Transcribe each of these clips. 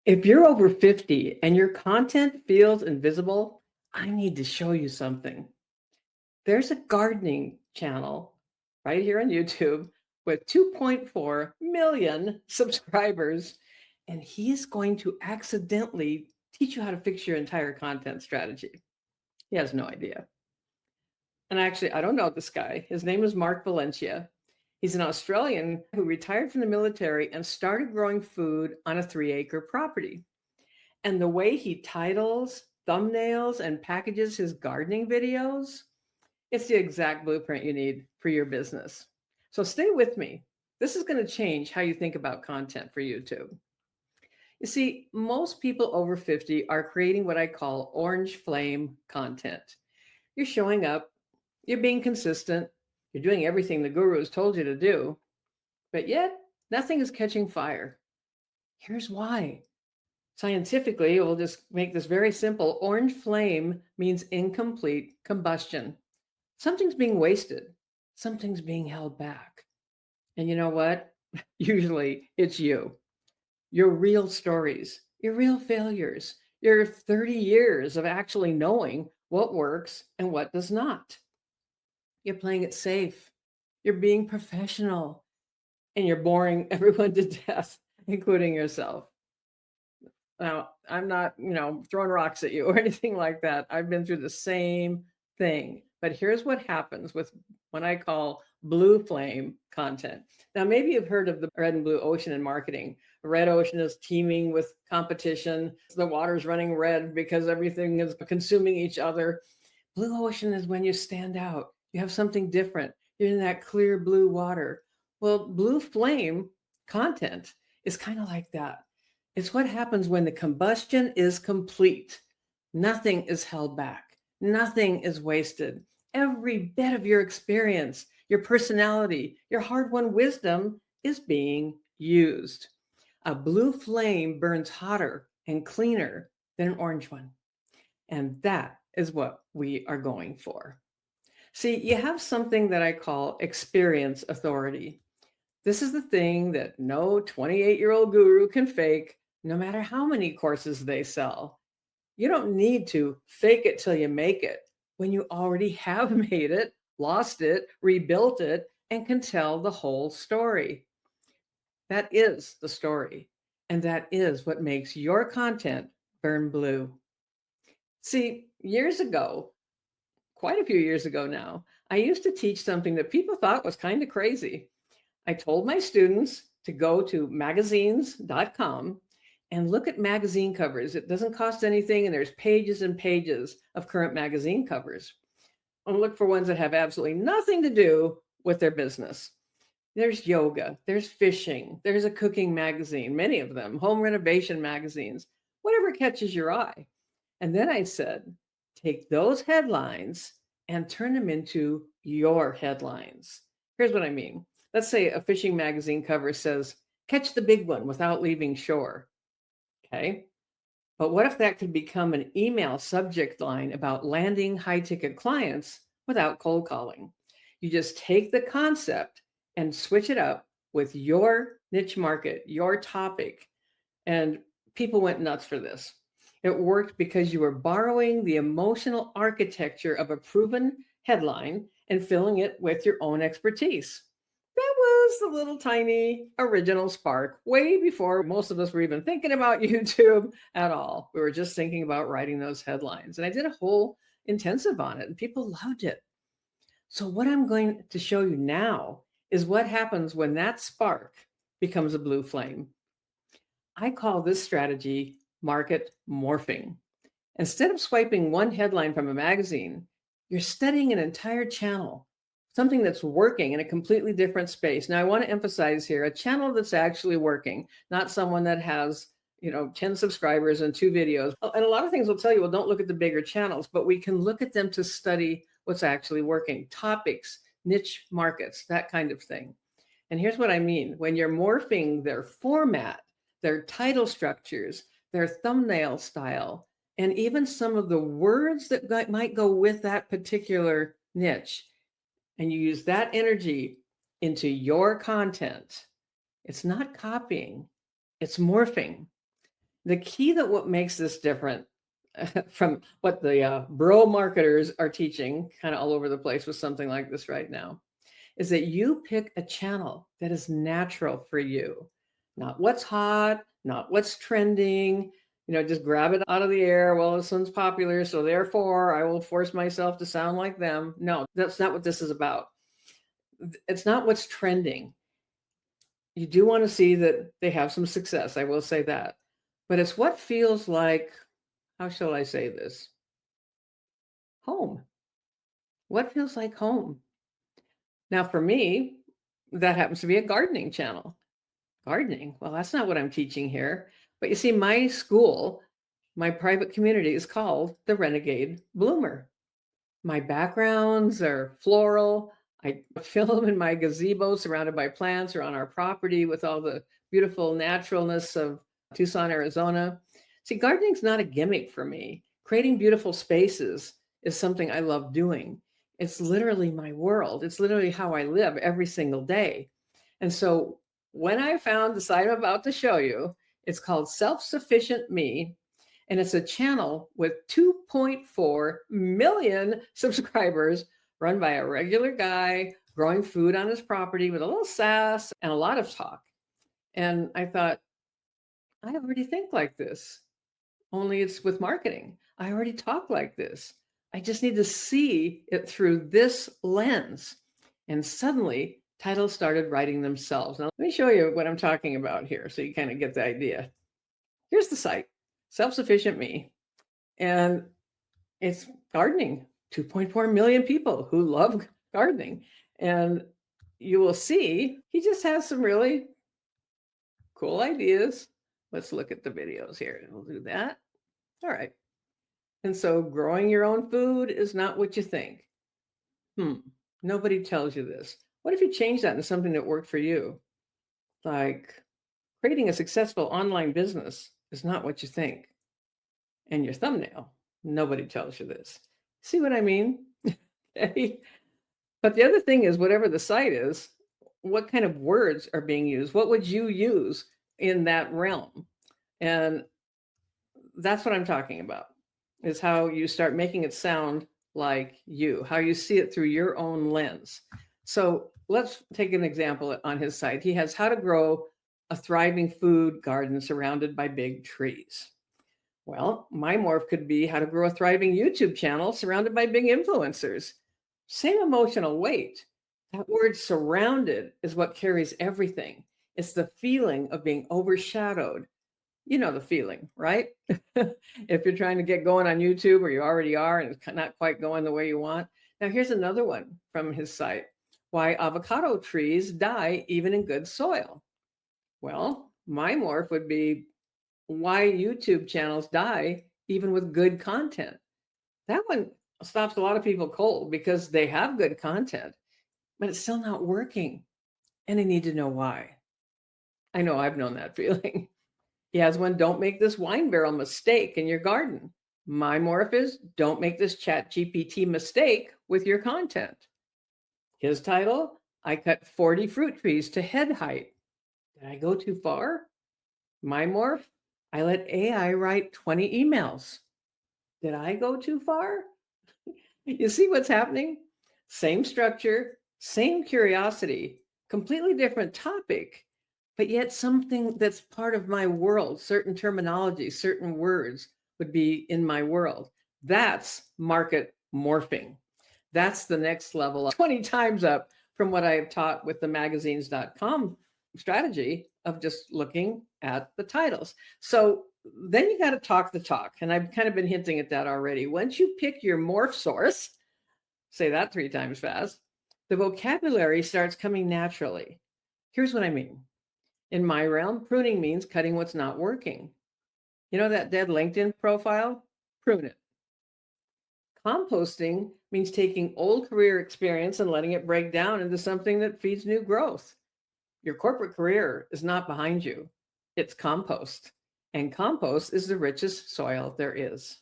If you're over 50 and your content feels invisible, I need to show you something. There's a gardening channel right here on YouTube with 2.4 million subscribers, and he's going to accidentally teach you how to fix your entire content strategy. He has no idea. And actually, I don't know this guy. His name is Mark Valencia. He's an Australian who retired from the military and started growing food on a 3-acre property. And the way he titles, thumbnails, and packages his gardening videos, it's the exact blueprint you need for your business. So stay with me. This is going to change how you think about content for YouTube. You see, most people over 50 are creating what I call orange flame content. You're showing up, you're being consistent, you're doing everything the guru has told you to do, but yet nothing is catching fire. Here's why. Scientifically, we'll just make this very simple. Orange flame means incomplete combustion. Something's being wasted. Something's being held back. And you know what? Usually it's you. Your real stories, your real failures, your 30 years of actually knowing what works and what does not. You're playing it safe. You're being professional. And you're boring everyone to death, including yourself. Now, I'm not, throwing rocks at you or anything like that. I've been through the same thing. But here's what happens with what I call blue flame content. Now, maybe you've heard of the red and blue ocean in marketing. The red ocean is teeming with competition. The water's running red because everything is consuming each other. Blue ocean is when you stand out. You have something different. You're in that clear blue water. Well, blue flame content is kind of like that. It's what happens when the combustion is complete. Nothing is held back. Nothing is wasted. Every bit of your experience, your personality, your hard-won wisdom is being used. A blue flame burns hotter and cleaner than an orange one. And that is what we are going for. See, you have something that I call experience authority. This is the thing that no 28-year-old guru can fake, no matter how many courses they sell. You don't need to fake it till you make it when you already have made it, lost it, rebuilt it, and can tell the whole story. That is the story. And that is what makes your content burn blue. See, years ago, quite a few years ago now, I used to teach something that people thought was kind of crazy. I told my students to go to magazines.com and look at magazine covers. It doesn't cost anything, and there's pages and pages of current magazine covers. And look for ones that have absolutely nothing to do with their business. There's yoga, there's fishing, there's a cooking magazine, many of them, home renovation magazines, whatever catches your eye. And then I said, take those headlines and turn them into your headlines. Here's what I mean. Let's say a fishing magazine cover says, catch the big one without leaving shore. Okay. But what if that could become an email subject line about landing high-ticket clients without cold calling? You just take the concept and switch it up with your niche market, your topic. And people went nuts for this. It worked because you were borrowing the emotional architecture of a proven headline and filling it with your own expertise. That was the little tiny original spark way before most of us were even thinking about YouTube at all. We were just thinking about writing those headlines. And I did a whole intensive on it and people loved it. So what I'm going to show you now is what happens when that spark becomes a blue flame. I call this strategy market morphing. Instead of swiping one headline from a magazine, you're studying an entire channel, something that's working in a completely different space. Now, I want to emphasize here, a channel that's actually working, not someone that has 10 subscribers and 2 videos. And a lot of things will tell you, well, don't look at the bigger channels, but we can look at them to study what's actually working, topics, niche markets, that kind of thing. And here's what I mean. When you're morphing their format, their title structures, their thumbnail style, and even some of the words that might go with that particular niche, and you use that energy into your content, it's not copying, it's morphing. The key that what makes this different from what the bro marketers are teaching kind of all over the place with something like this right now is that you pick a channel that is natural for you, not what's hot, not what's trending. Just grab it out of the air. Well, this one's popular, so therefore I will force myself to sound like them. No, that's not what this is about. It's not what's trending. You do want to see that they have some success. I will say that. But it's what feels like, how shall I say this? Home. What feels like home? Now, for me, that happens to be a gardening channel. Gardening? Well, that's not what I'm teaching here. But you see, my school, my private community is called the Renegade Bloomer. My backgrounds are floral. I film in my gazebo surrounded by plants or on our property with all the beautiful naturalness of Tucson, Arizona. See, gardening's not a gimmick for me. Creating beautiful spaces is something I love doing. It's literally my world. It's literally how I live every single day. And so when I found the site I'm about to show you, it's called Self-Sufficient Me. And it's a channel with 2.4 million subscribers run by a regular guy growing food on his property with a little sass and a lot of talk. And I thought, I already think like this, only it's with marketing. I already talk like this. I just need to see it through this lens. And suddenly, titles started writing themselves. Now, let me show you what I'm talking about here so you kind of get the idea. Here's the site, Self-Sufficient Me. And it's gardening, 2.4 million people who love gardening. And you will see he just has some really cool ideas. Let's look at the videos here. We'll do that. All right. And so growing your own food is not what you think. Nobody tells you this. What if you change that into something that worked for you? Like creating a successful online business is not what you think. And your thumbnail, nobody tells you this. See what I mean? Okay. But the other thing is, whatever the site is, what kind of words are being used? What would you use in that realm? And that's what I'm talking about, is how you start making it sound like you, how you see it through your own lens. So let's take an example on his site. He has how to grow a thriving food garden surrounded by big trees. Well, my morph could be how to grow a thriving YouTube channel surrounded by big influencers. Same emotional weight. That word surrounded is what carries everything. It's the feeling of being overshadowed. You know the feeling, right? If you're trying to get going on YouTube, or you already are and it's not quite going the way you want. Now, here's another one from his site. Why avocado trees die even in good soil. Well, my morph would be why YouTube channels die even with good content. That one stops a lot of people cold because they have good content, but it's still not working. And they need to know why. I know I've known that feeling. He has one, don't make this wine barrel mistake in your garden. My morph is, don't make this chat GPT mistake with your content. His title, I cut 40 fruit trees to head height. Did I go too far? My morph, I let AI write 20 emails. Did I go too far? You see what's happening? Same structure, same curiosity, completely different topic, but yet something that's part of my world, certain terminology, certain words would be in my world. That's market morphing. That's the next level, 20 times up from what I have taught with the magazines.com strategy of just looking at the titles. So then you got to talk the talk. And I've kind of been hinting at that already. Once you pick your morph source, say that 3 times fast, the vocabulary starts coming naturally. Here's what I mean. In my realm, pruning means cutting what's not working. You know that dead LinkedIn profile? Prune it. Composting means taking old career experience and letting it break down into something that feeds new growth. Your corporate career is not behind you. It's compost. And compost is the richest soil there is.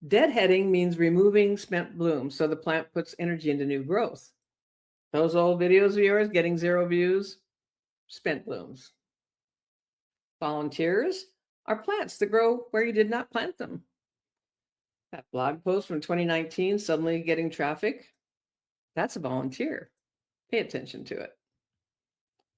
Deadheading means removing spent blooms so the plant puts energy into new growth. Those old videos of yours getting 0 views, spent blooms. Volunteers, are plants that grow where you did not plant them. That blog post from 2019 suddenly getting traffic, that's a volunteer. Pay attention to it.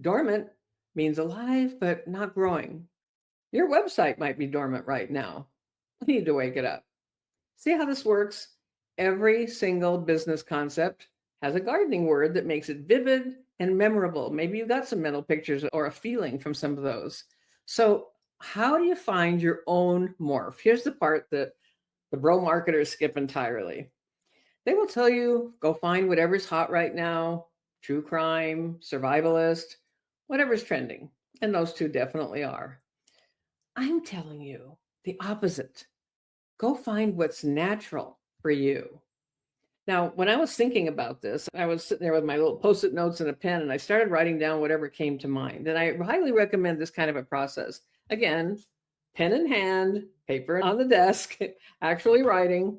Dormant means alive but not growing. Your website might be dormant right now. You need to wake it up. See how this works? Every single business concept has a gardening word that makes it vivid and memorable. Maybe you got some mental pictures or a feeling from some of those. So, how do you find your own morph? Here's the part that the bro marketers skip entirely. They will tell you go find whatever's hot right now, true crime, survivalist, whatever's trending. And those two definitely are. I'm telling you the opposite. Go find what's natural for you. Now, when I was thinking about this, I was sitting there with my little post-it notes and a pen, and I started writing down whatever came to mind. And I highly recommend this kind of a process. Again, pen in hand, paper on the desk, actually writing,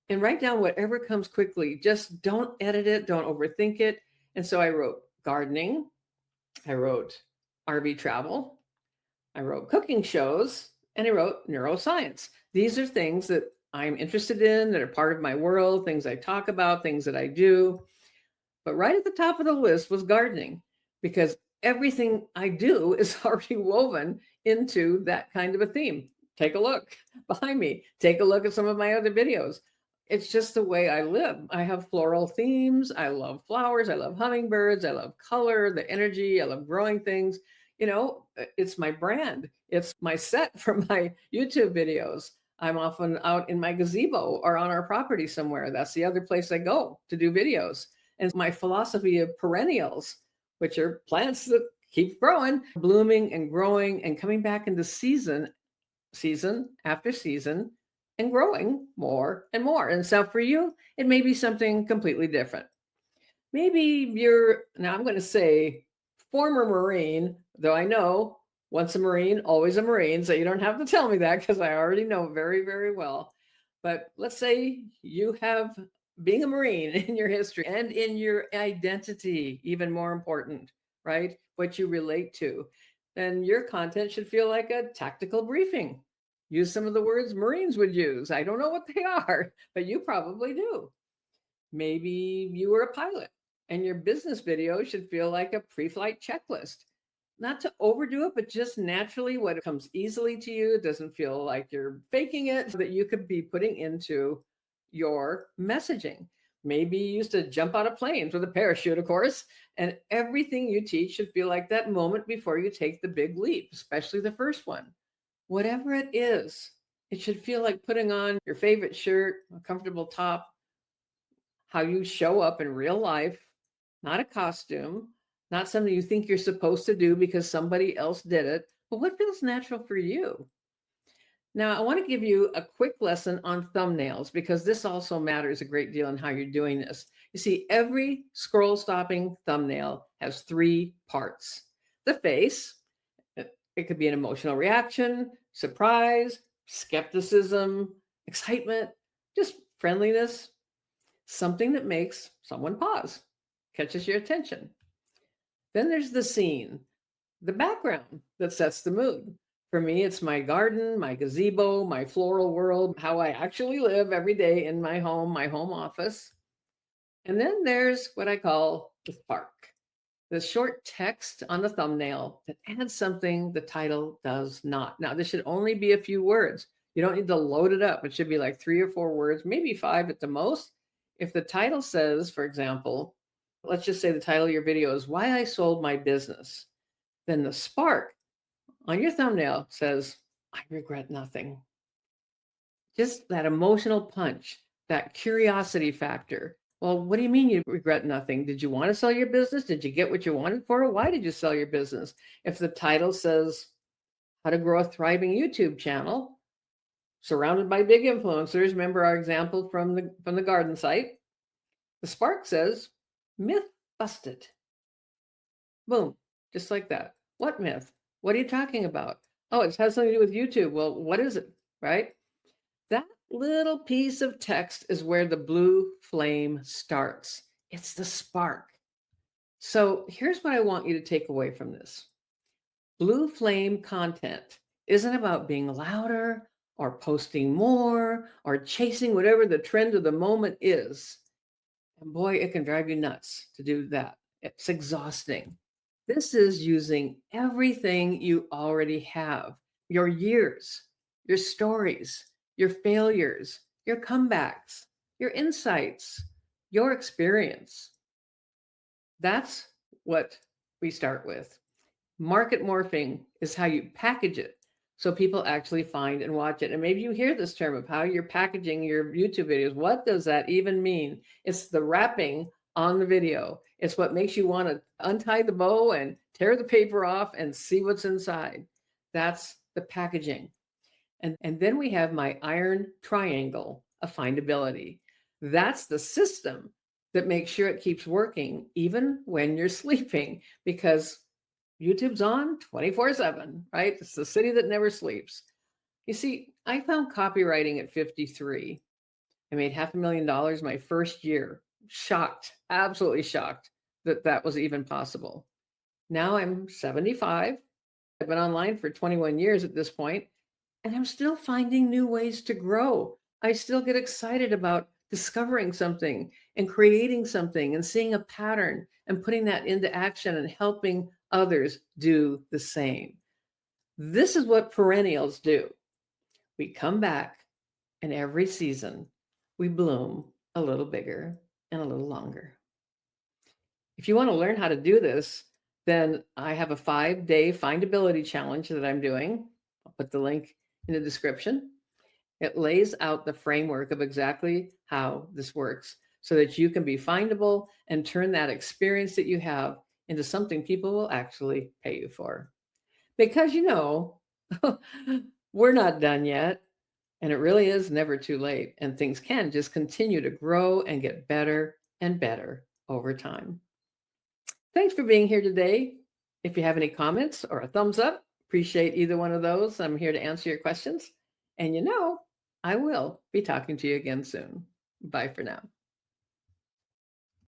and write down whatever comes quickly. Just don't edit it, don't overthink it. And so I wrote gardening, I wrote RV travel, I wrote cooking shows, and I wrote neuroscience. These are things that I'm interested in, that are part of my world, things I talk about, things that I do. But right at the top of the list was gardening, because everything I do is already woven into that kind of a theme. Take a look behind me. Take a look at some of my other videos. It's just the way I live. I have floral themes. I love flowers. I love hummingbirds. I love color, the energy. I love growing things. It's my brand. It's my set for my YouTube videos. I'm often out in my gazebo or on our property somewhere. That's the other place I go to do videos. And my philosophy of perennials, which are plants that keep growing, blooming and growing and coming back into season after season, and growing more and more. And so for you, it may be something completely different. Maybe now I'm going to say former Marine, though I know once a Marine, always a Marine. So you don't have to tell me that, because I already know very, very well. But let's say you have being a Marine in your history and in your identity, even more important, right? What you relate to. Then your content should feel like a tactical briefing. Use some of the words Marines would use. I don't know what they are, but you probably do. Maybe you were a pilot and your business video should feel like a pre-flight checklist. Not to overdo it, but just naturally what comes easily to you. It doesn't feel like you're faking it, so that you could be putting into your messaging. Maybe you used to jump out of planes with a parachute, of course, and everything you teach should feel like that moment before you take the big leap, especially the first one. Whatever it is, it should feel like putting on your favorite shirt, a comfortable top, how you show up in real life, not a costume, not something you think you're supposed to do because somebody else did it, but what feels natural for you. Now, I want to give you a quick lesson on thumbnails, because this also matters a great deal in how you're doing this. You see, every scroll stopping thumbnail has 3 parts. The face, it could be an emotional reaction, surprise, skepticism, excitement, just friendliness, something that makes someone pause, catches your attention. Then there's the scene, the background that sets the mood. For me, it's my garden, my gazebo, my floral world, how I actually live every day in my home office. And then there's what I call the spark, the short text on the thumbnail that adds something the title does not. Now, this should only be a few words. You don't need to load it up. It should be like 3 or 4 words, maybe 5 at the most. If the title says, for example, let's just say the title of your video is Why I Sold My Business, then the spark on your thumbnail says, I regret nothing. Just that emotional punch, that curiosity factor. Well, what do you mean you regret nothing? Did you want to sell your business? Did you get what you wanted for it? Why did you sell your business? If the title says How to Grow a Thriving YouTube Channel, surrounded by big influencers, remember our example from the garden site, the spark says myth busted. Boom, just like that. What myth? What are you talking about? Oh, it has something to do with YouTube. Well, what is it, right? That little piece of text is where the blue flame starts. It's the spark. So here's what I want you to take away from this. Blue flame content isn't about being louder or posting more or chasing whatever the trend of the moment is. And boy, it can drive you nuts to do that. It's exhausting. This is using everything you already have, your years, your stories, your failures, your comebacks, your insights, your experience. That's what we start with. Market morphing is how you package it so people actually find and watch it. And maybe you hear this term of how you're packaging your YouTube videos. What does that even mean? It's the wrapping on the video. It's what makes you want to untie the bow and tear the paper off and see what's inside. That's the packaging. And then we have my iron triangle of findability. That's the system that makes sure it keeps working even when you're sleeping, because YouTube's on 24/7, right? It's the city that never sleeps. You see, I found copywriting at 53. I made $500,000 my first year. Shocked, absolutely shocked that that was even possible. Now I'm 75. I've been online for 21 years at this point, and I'm still finding new ways to grow. I still get excited about discovering something and creating something and seeing a pattern and putting that into action and helping others do the same. This is what perennials do. We come back, and every season we bloom a little bigger and a little longer. If you want to learn how to do this, then I have a 5-day findability challenge that I'm doing. I'll put the link in the description. It lays out the framework of exactly how this works so that you can be findable and turn that experience that you have into something people will actually pay you for. Because, we're not done yet, and it really is never too late, and things can just continue to grow and get better and better over time. Thanks for being here today. If you have any comments or a thumbs up, appreciate either one of those. I'm here to answer your questions. And I will be talking to you again soon. Bye for now.